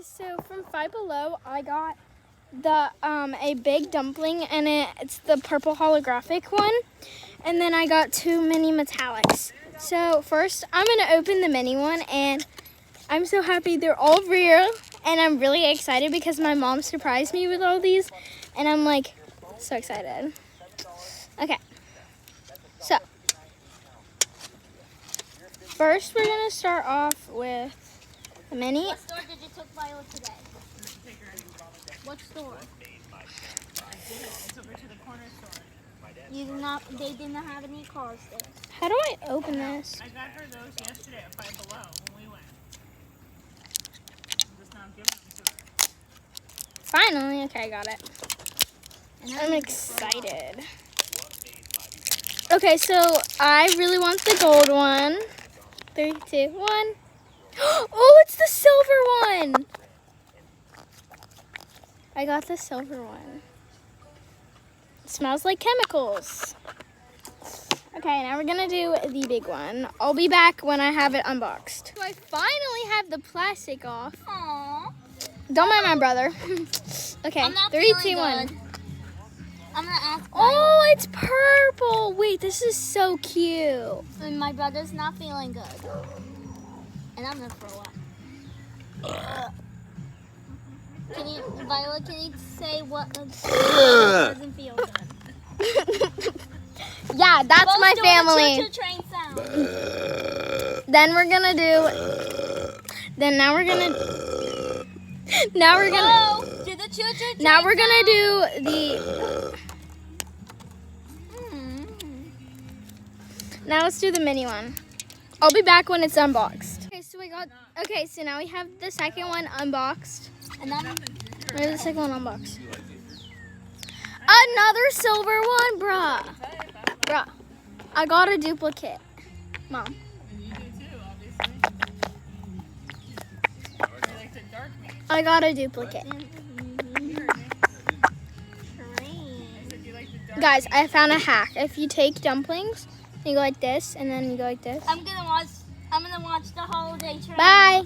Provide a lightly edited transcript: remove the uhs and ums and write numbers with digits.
guys, so from Five Below, I got the a big dumpling, and it's the purple holographic one. And then I got 2 mini metallics. So first, I'm gonna open the mini one, and I'm so happy they're all real, and I'm really excited because my mom surprised me with all these, and I'm like so excited. Okay, so first we're gonna start off with the mini. What store did you take Violet today? What store? It's over to the corner store. They did not have any cars there. How do I open this? I got her those yesterday at Five Below when we went. I'm just not giving them to her. Finally, okay, I got it. And I'm excited. Okay, so I really want the gold one. 3, 2, 1. Oh, it's the silver one. I got the silver one. It smells like chemicals. Okay, now we're gonna do the big one. I'll be back when I have it unboxed. So I finally have the plastic off. Aww. Don't mind my brother. Okay, I'm not 3, feeling 2, 1. good. I'm gonna ask. Oh, it's purple. Wait, this is so cute. And my brother's not feeling good, and I'm gonna throw up. Violet? Can you say what doesn't feel good? Yeah, that's Both my doing family. The choo-choo train sound. Then we're gonna do. Then now we're gonna. Now we're gonna. Oh, do the choo-choo train Now we're gonna sound. do the. Now let's do the mini one. I'll be back when it's unboxed. Okay, so we got. Okay, so now we have the second one unboxed. And then Where's the second one unboxed? Another silver one, bruh. Bruh, I got a duplicate. Mom. And you do too, obviously. You like the dark meat. I got a duplicate. You heard me. I said you like the dark Guys, I found a hack. If you take dumplings, you go like this, and then you go like this. I'm gonna watch the holiday train. Bye.